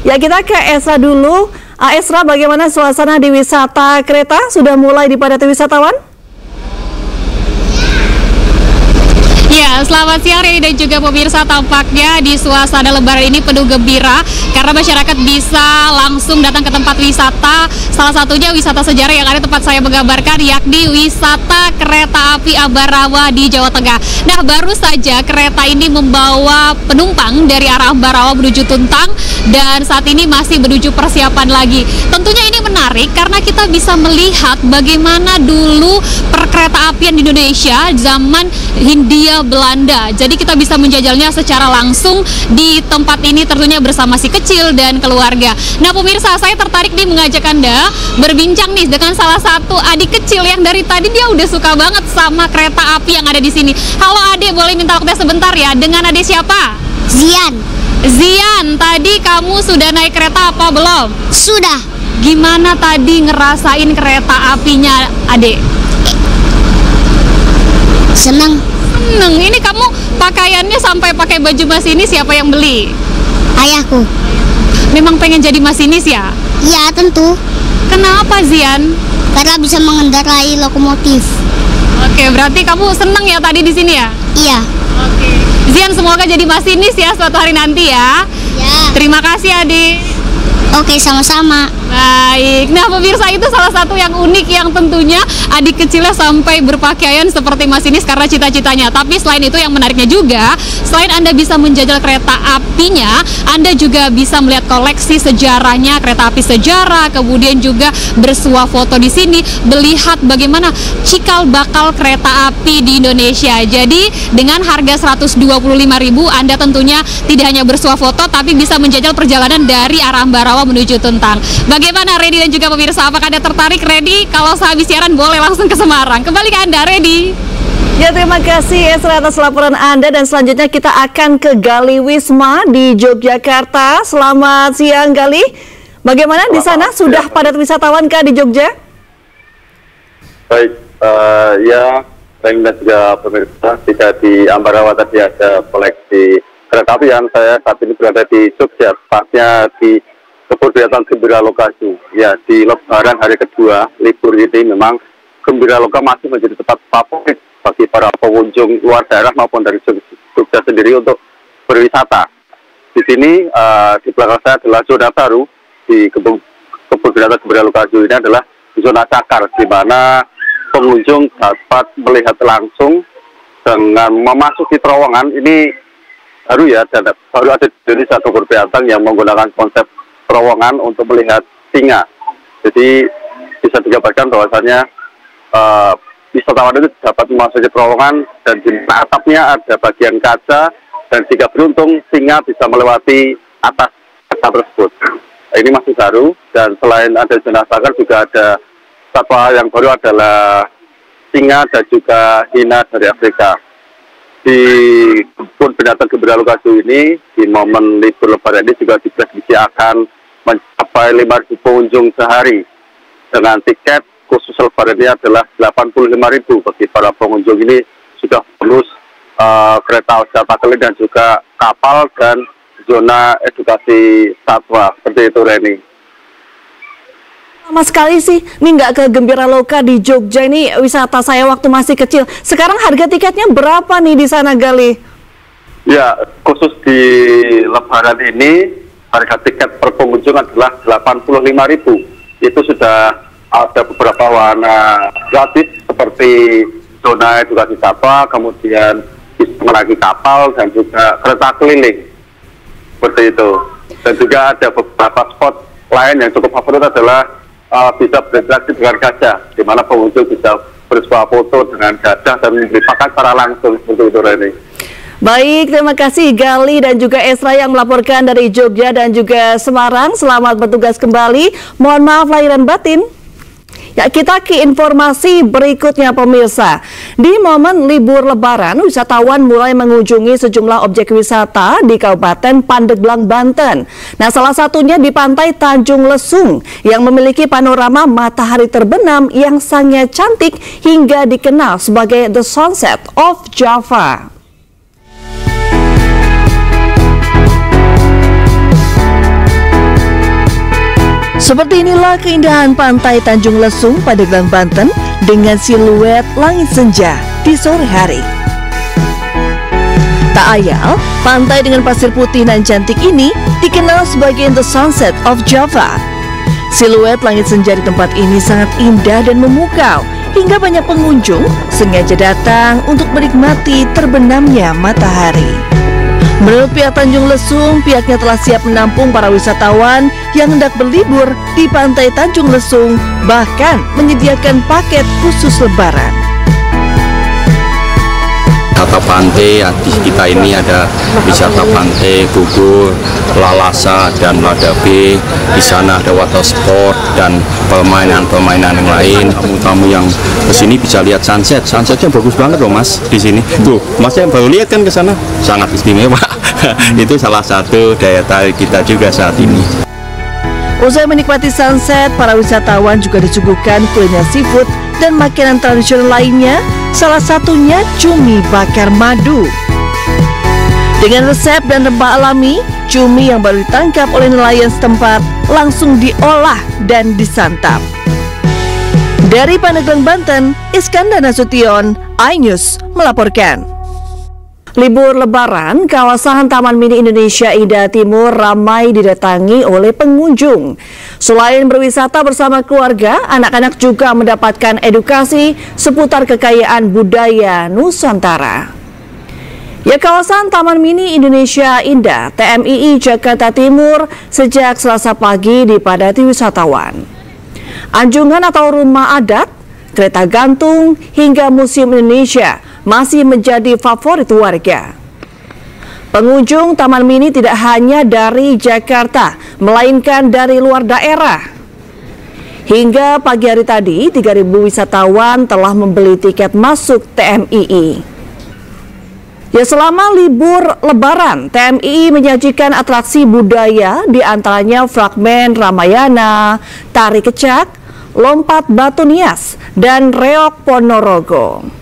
Ya, kita ke Esra dulu. Esra, bagaimana suasana di wisata kereta? Sudah mulai dipadati wisatawan? Ya, selamat siang Reni dan juga pemirsa. Tampaknya di suasana Lebaran ini penuh gembira karena masyarakat bisa langsung datang ke tempat wisata. Salah satunya wisata sejarah yang ada tempat saya menggambarkan, yakni wisata kereta api Ambarawa di Jawa Tengah. Nah, baru saja kereta ini membawa penumpang dari arah Ambarawa menuju Tuntang dan saat ini masih menuju persiapan lagi. Tentunya ini menarik karena kita bisa melihat bagaimana dulu perkereta apian di Indonesia zaman Hindia Belanda. Jadi kita bisa menjajalnya secara langsung di tempat ini tentunya bersama si kecil dan keluarga. Nah pemirsa, saya tertarik nih mengajak Anda berbincang nih dengan salah satu adik kecil yang dari tadi dia udah suka banget sama kereta api yang ada di sini. Halo adik, boleh minta waktunya sebentar ya? Dengan adik siapa? Zian. Zian, tadi kamu sudah naik kereta apa belum? Sudah. Gimana tadi ngerasain kereta apinya adik? Senang. Seneng. Ini kamu pakaiannya sampai pakai baju masinis, siapa yang beli? Ayahku. Memang pengen jadi masinis ya? Iya, tentu. Kenapa Zian? Karena bisa mengendarai lokomotif. Oke, berarti kamu seneng ya tadi di sini ya? Iya. Oke. Zian, semoga jadi masinis ya suatu hari nanti ya. Ya. Terima kasih adik. Oke, sama-sama. Baik, nah pemirsa, itu salah satu yang unik yang tentunya adik kecilnya sampai berpakaian seperti masinis karena cita-citanya. Tapi selain itu yang menariknya juga, selain Anda bisa menjajal kereta apinya, Anda juga bisa melihat koleksi sejarahnya, kereta api sejarah, kemudian juga bersuah foto di sini, melihat bagaimana cikal bakal kereta api di Indonesia. Jadi dengan harga 125.000 Anda tentunya tidak hanya bersuah foto, tapi bisa menjajal perjalanan dari arah Ambarawa menuju Tuntang. Bagaimana Redi dan juga pemirsa, apakah Anda tertarik? Redi, kalau sehabis siaran boleh langsung ke Semarang. Kembali ke Anda, Redi. Ya, terima kasih Esra atas laporan Anda, dan selanjutnya kita akan ke Gali Wisma di Yogyakarta. Selamat siang Gali. Bagaimana di sana? Sudah padat wisatawan kah di Jogja? Baik, ya, dan juga pemirsa, jika di Ambarawa tadi ada koleksi kereta apian, saya saat ini berada di Jogja, tepatnya di Kebun Binatang Gembira Loka Zoo. Ya, di Lebaran hari kedua libur ini memang Gembira Loka masih menjadi tempat favorit bagi para pengunjung luar daerah maupun dari Jogja sendiri untuk berwisata. Di sini di belakang saya adalah zona baru di Kebun Binatang Gembira Loka Zoo. Ini adalah zona cakar, di mana pengunjung dapat melihat langsung dengan memasuki terowongan. Ini baru ya, dan baru ada di Indonesia kebun binatang yang menggunakan konsep terowongan untuk melihat singa. Jadi bisa digambarkan bahwasannya wisatawan itu dapat memasuki terowongan dan di atapnya ada bagian kaca, dan jika beruntung singa bisa melewati atas kaca tersebut. Ini masih baru, dan selain ada zona cakar juga ada satwa yang baru adalah singa dan juga hina dari Afrika. Di Kebun Binatang Gembira Loka Zoo ini, di momen libur Lebaran ini juga diprediksi akan mencapai 5.000 pengunjung sehari. Dengan tiket khusus Lebaran ini adalah 85.000 bagi para pengunjung. Ini sudah bonus kereta wisata keliling dan juga kapal dan zona edukasi satwa. Seperti itu, Reni. Lama sekali sih, ini nggak ke Gembira Loka di Jogja. Ini wisata saya waktu masih kecil. Sekarang harga tiketnya berapa nih di sana, Gali? Ya, khusus di Lebaran ini harga tiket per pengunjung adalah 85.000. Itu sudah ada beberapa wahana gratis seperti zona edukasi satwa, kemudian bisa menaiki kapal dan juga kereta keliling. Seperti itu. Dan juga ada beberapa spot lain yang cukup favorit adalah bisa berinteraksi dengan gajah, di mana pengunjung bisa bersuah foto dengan gajah dan memberi pakan secara langsung. Seperti itu, Reni. Baik, terima kasih Gali dan juga Esra yang melaporkan dari Jogja dan juga Semarang. Selamat bertugas kembali. Mohon maaf lahir dan batin. Ya, kita ke informasi berikutnya pemirsa. Di momen libur Lebaran, wisatawan mulai mengunjungi sejumlah objek wisata di Kabupaten Pandeglang, Banten. Nah, salah satunya di Pantai Tanjung Lesung yang memiliki panorama matahari terbenam yang sangat cantik hingga dikenal sebagai The Sunset of Java. Seperti inilah keindahan Pantai Tanjung Lesung, Pandeglang, Banten dengan siluet langit senja di sore hari. Tak ayal, pantai dengan pasir putih dan cantik ini dikenal sebagai The Sunset of Java. Siluet langit senja di tempat ini sangat indah dan memukau, hingga banyak pengunjung sengaja datang untuk menikmati terbenamnya matahari. Menurut pihak Tanjung Lesung, pihaknya telah siap menampung para wisatawan yang hendak berlibur di pantai Tanjung Lesung, bahkan menyediakan paket khusus lebaran. Wisata pantai di kita ini ada wisata pantai Gugur, Lalasa dan Ladabe. Di sana ada water sport dan permainan-permainan yang lain. Tamu-tamu yang kesini bisa lihat sunset. Sunsetnya bagus banget loh Mas di sini. Tuh, Masnya baru lihat kan ke sana? Sangat istimewa. Itu salah satu daya tarik kita juga saat ini. Usai menikmati sunset, para wisatawan juga disuguhkan kuliner seafood dan makanan tradisional lainnya, salah satunya cumi bakar madu. Dengan resep dan rempah alami, cumi yang baru ditangkap oleh nelayan setempat langsung diolah dan disantap. Dari Pandeglang, Banten, Iskandar Nasution, iNews melaporkan. Libur Lebaran, kawasan Taman Mini Indonesia Indah Timur ramai didatangi oleh pengunjung. Selain berwisata bersama keluarga, anak-anak juga mendapatkan edukasi seputar kekayaan budaya Nusantara. Ya, kawasan Taman Mini Indonesia Indah TMII Jakarta Timur sejak Selasa pagi dipadati wisatawan. Anjungan atau rumah adat, kereta gantung, hingga Museum Indonesia masih menjadi favorit warga. Pengunjung Taman Mini tidak hanya dari Jakarta, melainkan dari luar daerah. Hingga pagi hari tadi, 3.000 wisatawan telah membeli tiket masuk TMII. Ya, selama libur Lebaran, TMII menyajikan atraksi budaya, di antaranya fragmen Ramayana, tari kecak, lompat batu nias, dan reok Ponorogo.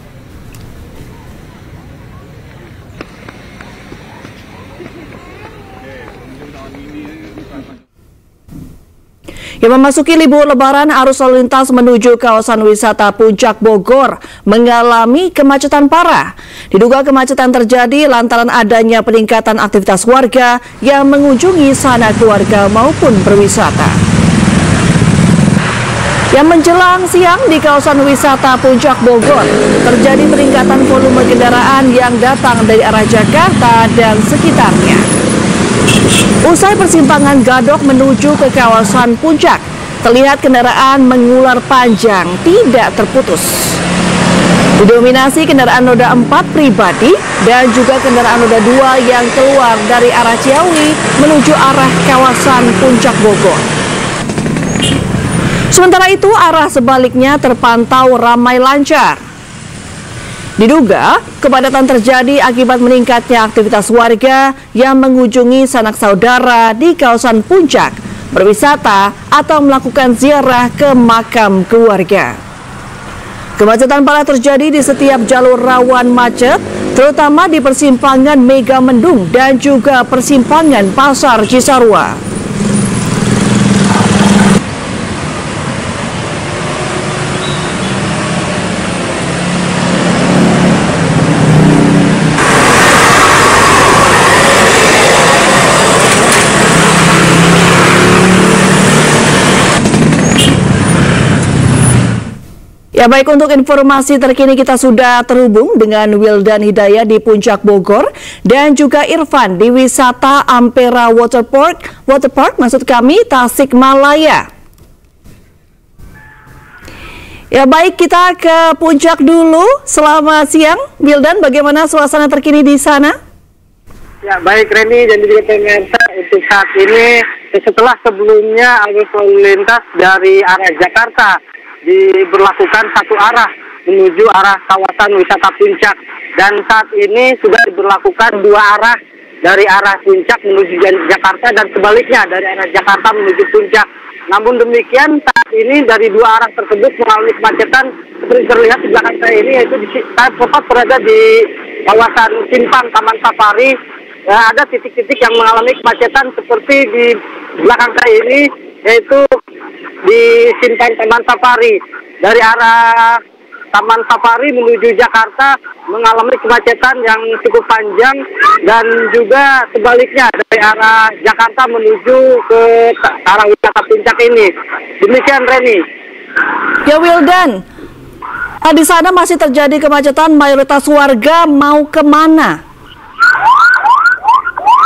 Yang memasuki libur Lebaran, arus lalu lintas menuju kawasan wisata Puncak Bogor mengalami kemacetan parah. Diduga kemacetan terjadi lantaran adanya peningkatan aktivitas warga yang mengunjungi sana keluarga maupun berwisata. Yang menjelang siang di kawasan wisata Puncak Bogor, terjadi peningkatan volume kendaraan yang datang dari arah Jakarta dan sekitarnya. Usai persimpangan Gadok menuju ke kawasan Puncak, terlihat kendaraan mengular panjang tidak terputus. Didominasi kendaraan roda 4 pribadi dan juga kendaraan roda 2 yang keluar dari arah Ciawi menuju arah kawasan Puncak Bogor. Sementara itu, arah sebaliknya terpantau ramai lancar. Diduga kepadatan terjadi akibat meningkatnya aktivitas warga yang mengunjungi sanak saudara di kawasan Puncak, berwisata atau melakukan ziarah ke makam keluarga. Kemacetan parah terjadi di setiap jalur rawan macet, terutama di persimpangan Megamendung dan juga persimpangan Pasar Cisarua. Ya, baik, untuk informasi terkini kita sudah terhubung dengan Wildan Hidayah di Puncak Bogor dan juga Irfan di wisata Ampera Waterpark maksud kami Tasikmalaya. Ya, baik, kita ke Puncak dulu. Selamat siang, Wildan, bagaimana suasana terkini di sana? Ya, baik Reni dan juga pemirsa, untuk saat ini setelah sebelumnya arus lalu lintas dari arah Jakarta diberlakukan satu arah menuju arah kawasan wisata Puncak, dan saat ini sudah diberlakukan dua arah dari arah Puncak menuju Jakarta dan sebaliknya dari arah Jakarta menuju Puncak. Namun demikian, saat ini dari dua arah tersebut mengalami kemacetan seperti terlihat di belakang saya ini, yaitu saya tepat berada di kawasan Simpang Taman Safari. Ada titik-titik yang mengalami kemacetan seperti di belakang saya ini, yaitu di Simpang Taman Safari. Dari arah Taman Safari menuju Jakarta mengalami kemacetan yang cukup panjang, dan juga sebaliknya dari arah Jakarta menuju ke arah wisata Puncak ini. Demikian Reni. Ya, Wildan, di sana masih terjadi kemacetan, mayoritas warga mau kemana?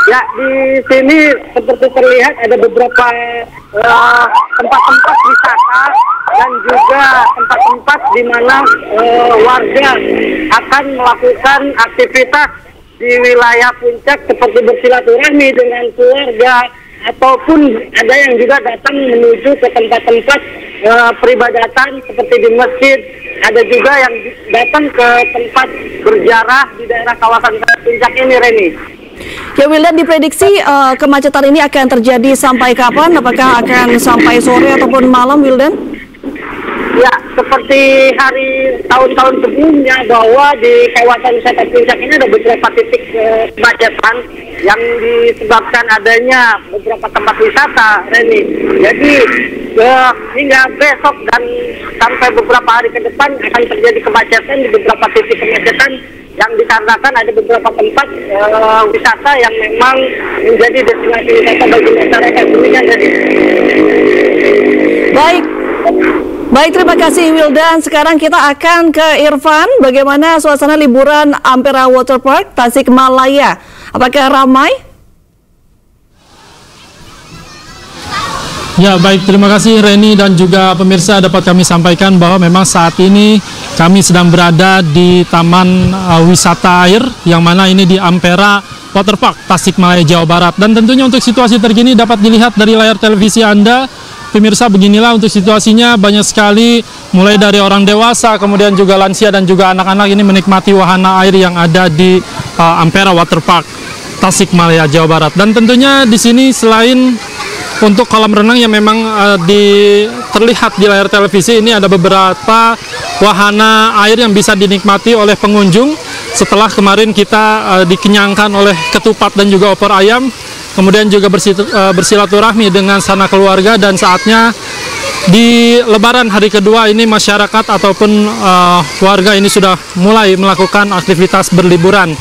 Ya, di sini seperti terlihat ada beberapa tempat-tempat wisata dan juga tempat-tempat di mana warga akan melakukan aktivitas di wilayah puncak seperti bersilaturahmi dengan keluarga, ataupun ada yang juga datang menuju ke tempat-tempat peribadatan seperti di masjid. Ada juga yang datang ke tempat berziarah di daerah kawasan puncak ini, Reni. Ya, Wildan, diprediksi kemacetan ini akan terjadi sampai kapan? Apakah akan sampai sore ataupun malam, Wildan? Ya, seperti hari tahun-tahun sebelumnya, bahwa di kawasan wisata puncak ini ada beberapa titik kemacetan yang disebabkan adanya beberapa tempat wisata, Reni. Jadi hingga besok dan sampai beberapa hari ke depan akan terjadi kemacetan di beberapa titik kemacetan yang dikarenakan ada beberapa tempat wisata yang memang menjadi destinasi wisata bagi masyarakat. Demikian, jadi. Baik, terima kasih Wildan. Sekarang kita akan ke Irfan. Bagaimana suasana liburan Ampera Waterpark Tasikmalaya? Apakah ramai? Ya, baik, terima kasih Reni dan juga pemirsa. Dapat kami sampaikan bahwa memang saat ini kami sedang berada di Taman Wisata Air, yang mana ini di Ampera Waterpark Tasikmalaya, Jawa Barat. Dan tentunya untuk situasi terkini dapat dilihat dari layar televisi Anda. Pemirsa, beginilah untuk situasinya, banyak sekali mulai dari orang dewasa, kemudian juga lansia dan juga anak-anak ini menikmati wahana air yang ada di Ampera Waterpark Tasikmalaya, Jawa Barat. Dan tentunya di sini selain untuk kolam renang yang memang terlihat di layar televisi, ini ada beberapa wahana air yang bisa dinikmati oleh pengunjung setelah kemarin kita dikenyangkan oleh ketupat dan juga opor ayam. Kemudian juga bersilaturahmi dengan sanak keluarga, dan saatnya di Lebaran hari kedua ini masyarakat ataupun warga ini sudah mulai melakukan aktivitas berliburan.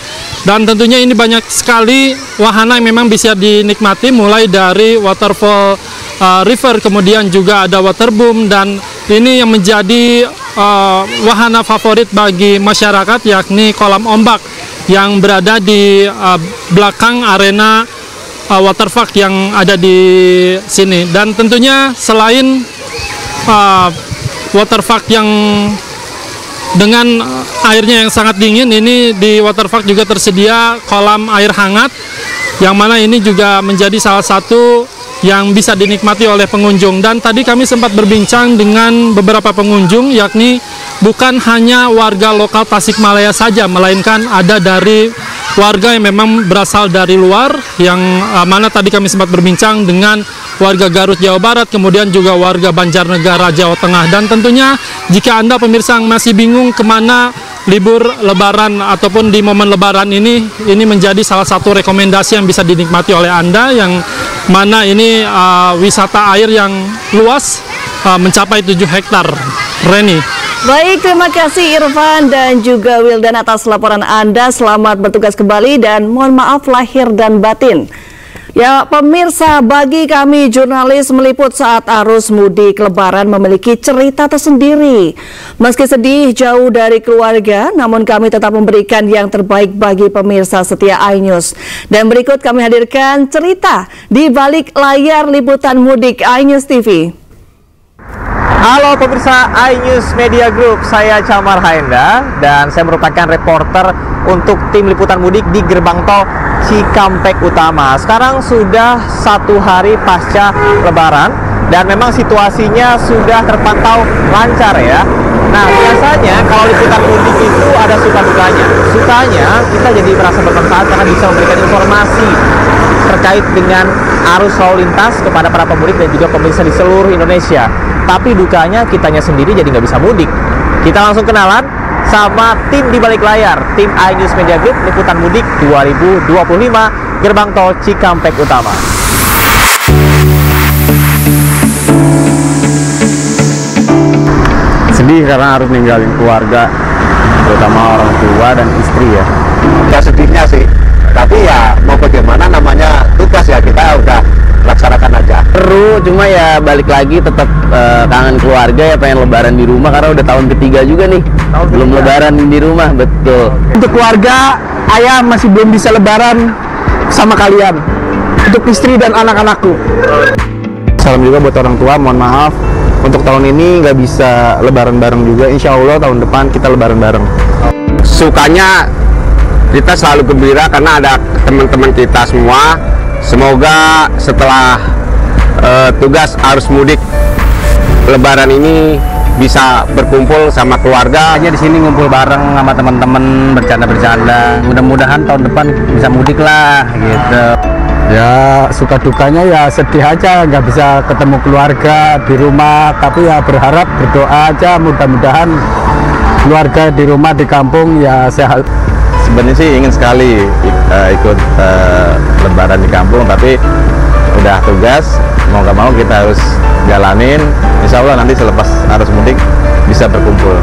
Dan tentunya ini banyak sekali wahana yang memang bisa dinikmati, mulai dari waterfall river, kemudian juga ada waterboom, dan ini yang menjadi wahana favorit bagi masyarakat, yakni kolam ombak yang berada di belakang arena waterpark yang ada di sini. Dan tentunya selain waterpark yang dengan airnya yang sangat dingin, ini di waterpark juga tersedia kolam air hangat, yang mana ini juga menjadi salah satu yang bisa dinikmati oleh pengunjung. Dan tadi kami sempat berbincang dengan beberapa pengunjung, yakni bukan hanya warga lokal Tasikmalaya saja, melainkan ada dari warga yang memang berasal dari luar, yang mana tadi kami sempat berbincang dengan warga Garut, Jawa Barat, kemudian juga warga Banjarnegara, Jawa Tengah. Dan tentunya jika Anda pemirsa masih bingung kemana libur Lebaran ataupun di momen Lebaran ini menjadi salah satu rekomendasi yang bisa dinikmati oleh Anda, yang mana ini wisata air yang luas mencapai 7 hektar. Reni. Baik, terima kasih Irfan dan juga Wildan atas laporan Anda. Selamat bertugas kembali dan mohon maaf lahir dan batin. Ya, pemirsa, bagi kami jurnalis meliput saat arus mudik Lebaran memiliki cerita tersendiri. Meski sedih jauh dari keluarga, namun kami tetap memberikan yang terbaik bagi pemirsa setia iNews. Dan berikut kami hadirkan cerita di balik layar liputan mudik iNews TV. Halo pemirsa iNews Media Group, saya Camar Haenda dan saya merupakan reporter untuk tim liputan mudik di gerbang tol Cikampek Utama. Sekarang sudah 1 hari pasca Lebaran dan memang situasinya sudah terpantau lancar ya. Nah, biasanya kalau liputan mudik itu ada suka dukanya. Sukanya kita jadi merasa bermanfaat karena bisa memberikan informasi terkait dengan arus lalu lintas kepada para pemudik dan juga pemirsa di seluruh Indonesia. Tapi dukanya kitanya sendiri jadi nggak bisa mudik. Kita langsung kenalan sama tim di balik layar, tim iNews Media Group Liputan Mudik 2025 Gerbang Tol Cikampek Utama. Sedih karena harus ninggalin keluarga, terutama orang tua dan istri ya. Ya sedihnya sih, tapi ya mau bagaimana, namanya tugas ya, kita udah laksanakan aja. Seru, cuma ya balik lagi tetap kangen keluarga ya, pengen lebaran di rumah karena udah tahun ketiga juga nih belum lebaran di rumah. Betul. Untuk keluarga, ayah masih belum bisa lebaran sama kalian, untuk istri dan anak-anakku. Salam juga buat orang tua, mohon maaf untuk tahun ini nggak bisa lebaran bareng juga. Insya Allah tahun depan kita lebaran bareng. Sukanya kita selalu gembira karena ada teman-teman kita semua. Semoga setelah tugas arus mudik lebaran ini bisa berkumpul sama keluarga. Hanya di sini ngumpul bareng sama teman-teman, bercanda-bercanda. Mudah-mudahan tahun depan bisa mudik lah gitu. Ya suka dukanya ya sedih aja, nggak bisa ketemu keluarga di rumah, tapi ya berharap, berdoa aja mudah-mudahan keluarga di rumah di kampung ya sehat. Sebenarnya sih ingin sekali ikut lebaran di kampung, tapi udah tugas, mau nggak mau kita harus jalanin. Insya Allah nanti selepas arus mudik bisa berkumpul.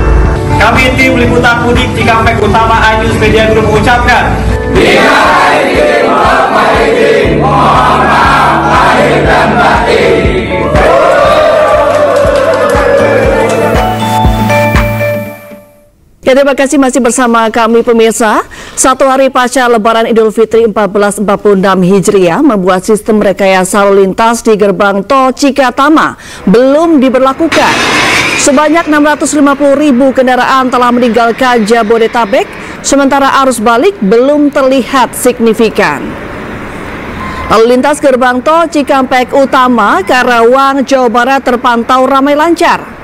Kami tim liputan mudik Cikampek Utama iNews Media Group mengucapkan mohon maaf lahir dan batin. Ya, terima kasih masih bersama kami pemirsa. Satu hari pasca Lebaran Idul Fitri 1446 Hijriah membuat sistem rekayasa lalu lintas di gerbang tol Cikatama belum diberlakukan. Sebanyak 650.000 kendaraan telah meninggalkan Jabodetabek, sementara arus balik belum terlihat signifikan. Lalu lintas gerbang tol Cikampek Utama, Karawang, Jawa Barat terpantau ramai lancar.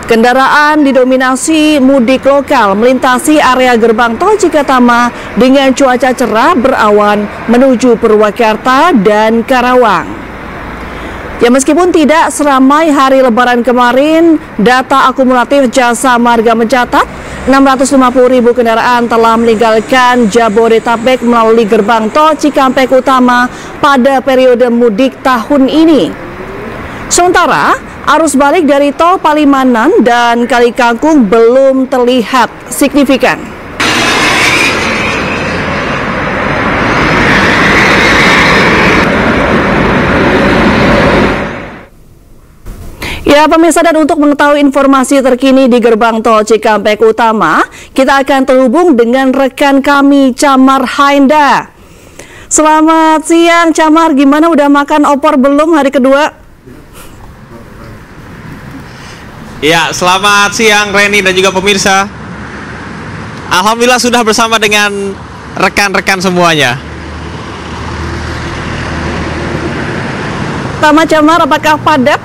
Kendaraan didominasi mudik lokal melintasi area gerbang tol Cikatama dengan cuaca cerah berawan menuju Purwakarta dan Karawang. Ya, meskipun tidak seramai hari Lebaran kemarin, data akumulatif Jasa Marga mencatat 650.000 kendaraan telah meninggalkan Jabodetabek melalui gerbang tol Cikampek Utama pada periode mudik tahun ini. Sementara arus balik dari tol Palimanan dan Kalikangkung belum terlihat signifikan. Ya pemirsa, dan untuk mengetahui informasi terkini di gerbang tol Cikampek Utama, kita akan terhubung dengan rekan kami Camar Hainda. Selamat siang Camar, gimana, udah makan opor belum hari kedua? Ya, selamat siang Reni dan juga pemirsa. Alhamdulillah sudah bersama dengan rekan-rekan semuanya. Pertama Camar, apakah padat?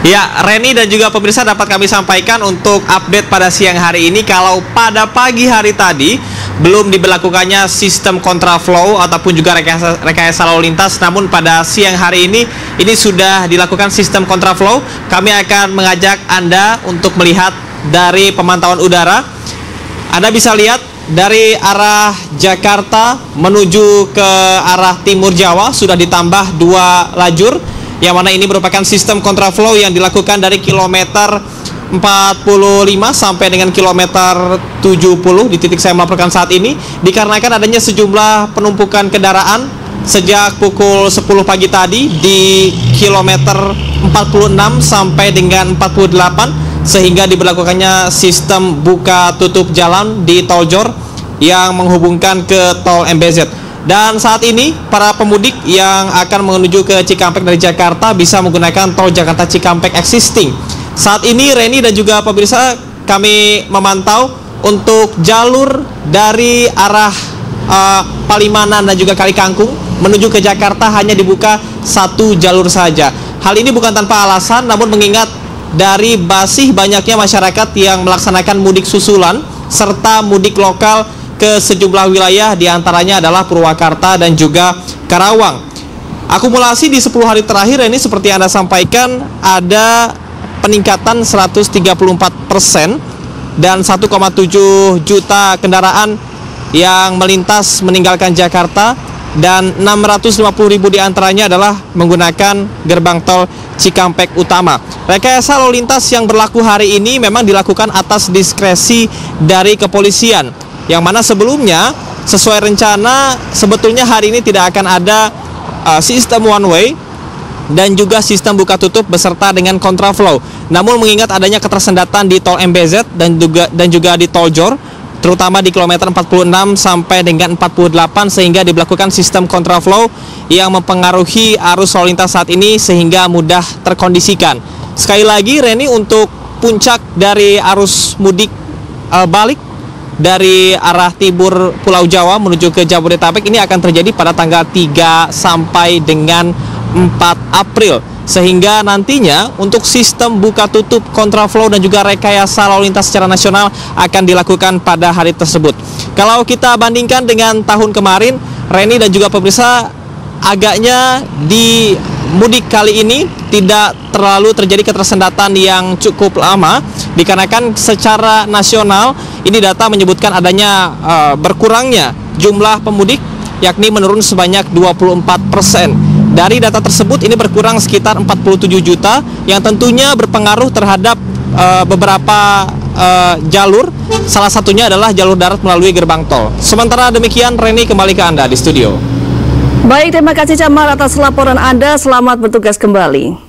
Ya, Reni dan juga pemirsa, dapat kami sampaikan untuk update pada siang hari ini, kalau pada pagi hari tadi belum diberlakukannya sistem kontraflow ataupun juga rekayasa lalu lintas, namun pada siang hari ini sudah dilakukan sistem kontraflow. Kami akan mengajak Anda untuk melihat dari pemantauan udara. Anda bisa lihat dari arah Jakarta menuju ke arah timur Jawa sudah ditambah 2 lajur, yang mana ini merupakan sistem kontraflow yang dilakukan dari kilometer 45 sampai dengan kilometer 70 di titik saya melaporkan saat ini, dikarenakan adanya sejumlah penumpukan kendaraan sejak pukul 10 pagi tadi di kilometer 46 sampai dengan 48, sehingga diberlakukannya sistem buka tutup jalan di tol Jor yang menghubungkan ke tol MBZ. Dan saat ini para pemudik yang akan menuju ke Cikampek dari Jakarta bisa menggunakan tol Jakarta Cikampek existing. Saat ini Reni dan juga pemirsa, kami memantau untuk jalur dari arah Palimanan dan juga Kalikangkung menuju ke Jakarta hanya dibuka 1 jalur saja. Hal ini bukan tanpa alasan, namun mengingat dari masih banyaknya masyarakat yang melaksanakan mudik susulan serta mudik lokal ke sejumlah wilayah, diantaranya adalah Purwakarta dan juga Karawang. Akumulasi di 10 hari terakhir ini seperti Anda sampaikan ada peningkatan 134% dan 1,7 juta kendaraan yang melintas meninggalkan Jakarta, dan 650.000 diantaranya adalah menggunakan gerbang tol Cikampek Utama. Rekayasa lalu lintas yang berlaku hari ini memang dilakukan atas diskresi dari kepolisian, yang mana sebelumnya sesuai rencana sebetulnya hari ini tidak akan ada sistem one way dan juga sistem buka tutup beserta dengan kontraflow. Namun mengingat adanya ketersendatan di tol MBZ dan juga di tol Jor, terutama di kilometer 46 sampai dengan 48, sehingga diberlakukan sistem kontraflow yang mempengaruhi arus lalu lintas saat ini sehingga mudah terkondisikan. Sekali lagi Reni, untuk puncak dari arus mudik balik dari arah timur Pulau Jawa menuju ke Jabodetabek ini akan terjadi pada tanggal 3 sampai dengan 4 April. Sehingga nantinya untuk sistem buka tutup, kontraflow dan juga rekayasa lalu lintas secara nasional akan dilakukan pada hari tersebut. Kalau kita bandingkan dengan tahun kemarin, Reni dan juga pemirsa, agaknya di mudik kali ini tidak terlalu terjadi ketersendatan yang cukup lama, dikarenakan secara nasional ini data menyebutkan adanya berkurangnya jumlah pemudik, yakni menurun sebanyak 24%. Dari data tersebut ini berkurang sekitar 47 juta yang tentunya berpengaruh terhadap beberapa jalur, salah satunya adalah jalur darat melalui gerbang tol. Sementara demikian, Reni, kembali ke Anda di studio. Baik, terima kasih Camar atas laporan Anda. Selamat bertugas kembali.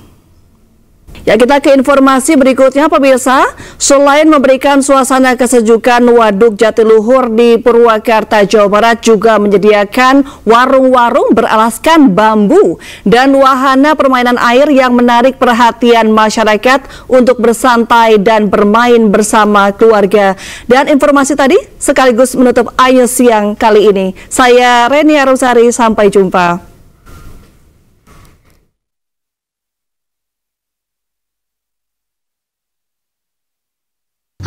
Ya, kita ke informasi berikutnya, pemirsa. Selain memberikan suasana kesejukan, Waduk Jatiluhur di Purwakarta, Jawa Barat juga menyediakan warung-warung beralaskan bambu dan wahana permainan air yang menarik perhatian masyarakat untuk bersantai dan bermain bersama keluarga. Dan informasi tadi sekaligus menutup iNews siang kali ini. Saya Reni Arusari, sampai jumpa.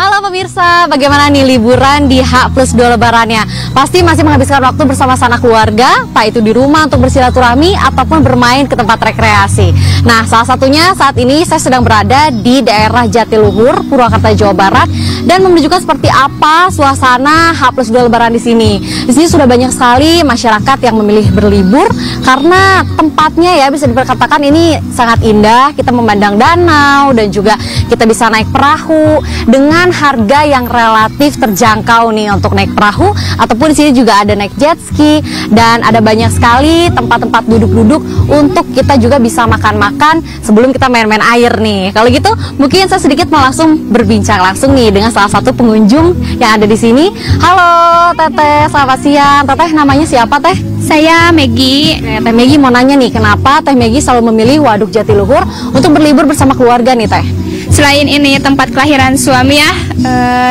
Halo pemirsa, bagaimana nih liburan di H+2 Lebarannya? Pasti masih menghabiskan waktu bersama sanak keluarga, tak itu di rumah untuk bersilaturahmi ataupun bermain ke tempat rekreasi. Nah, salah satunya saat ini saya sedang berada di daerah Jatiluhur, Purwakarta, Jawa Barat, dan menunjukkan seperti apa suasana H+2 Lebaran di sini. Di sini sudah banyak sekali masyarakat yang memilih berlibur karena tempatnya ya bisa diperkatakan ini sangat indah. Kita memandang danau dan juga kita bisa naik perahu dengan harga yang relatif terjangkau nih untuk naik perahu, ataupun di sini juga ada naik jet ski dan ada banyak sekali tempat-tempat duduk-duduk untuk kita juga bisa makan-makan sebelum kita main-main air nih. Kalau gitu mungkin saya sedikit mau langsung berbincang langsung nih dengan salah satu pengunjung yang ada di sini. Halo Teteh, selamat siang. Teteh, namanya siapa Teh? Saya Megi. Teh Megi mau nanya nih, kenapa Teh Megi selalu memilih Waduk Jatiluhur untuk berlibur bersama keluarga nih Teh? Selain ini tempat kelahiran suami ya,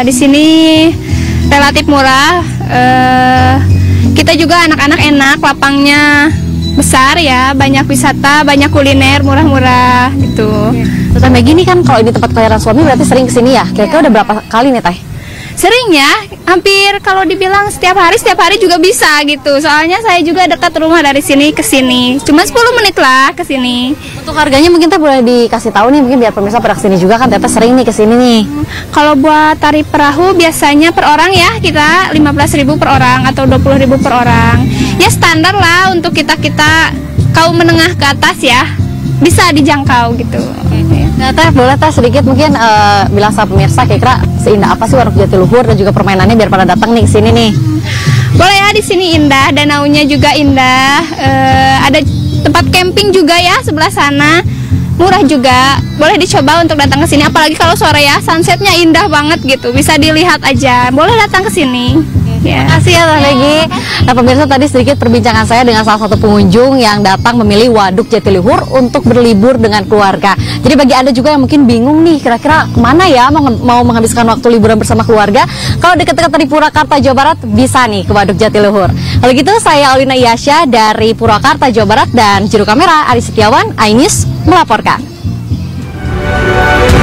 di sini relatif murah. Kita juga anak-anak enak, lapangnya besar ya, banyak wisata, banyak kuliner murah-murah gitu. Teh Megi ini kan kalau ini tempat kelahiran suami berarti sering kesini ya? Kira-kira udah berapa kali nih Teh? Sering ya, hampir kalau dibilang setiap hari juga bisa gitu. Soalnya saya juga dekat rumah dari sini ke sini. Cuma 10 menit lah ke sini. Untuk harganya mungkin Teh boleh dikasih tahu nih, mungkin biar pemirsa pada kesini juga kan Teteh sering nih kesini nih. Kalau buat tarif perahu biasanya per orang ya kita 15.000 per orang atau 20.000 per orang. Ya standar lah untuk kita kaum menengah ke atas ya. Bisa dijangkau gitu. Nah, Teh, boleh Teh sedikit mungkin bilang sama pemirsa kira-kira seindah apa sih Waduk Jatiluhur dan juga permainannya biar pada datang nih ke sini nih. Boleh ya, di sini indah, danaunya juga indah. Ada tempat camping juga ya sebelah sana. Murah juga. Boleh dicoba untuk datang ke sini, apalagi kalau sore ya, sunsetnya indah banget gitu. Bisa dilihat aja. Boleh datang ke sini. Ya. Terima kasih ya Teh Megi. Nah pemirsa, tadi sedikit perbincangan saya dengan salah satu pengunjung yang datang memilih Waduk Jatiluhur untuk berlibur dengan keluarga. Jadi bagi Anda juga yang mungkin bingung nih kira-kira kemana ya mau menghabiskan waktu liburan bersama keluarga, kalau dekat-dekat dari Purwakarta, Jawa Barat bisa nih ke Waduk Jatiluhur. Kalau gitu saya Aulina Iyasya dari Purwakarta, Jawa Barat, dan juru kamera Ari Setiawan, iNews melaporkan.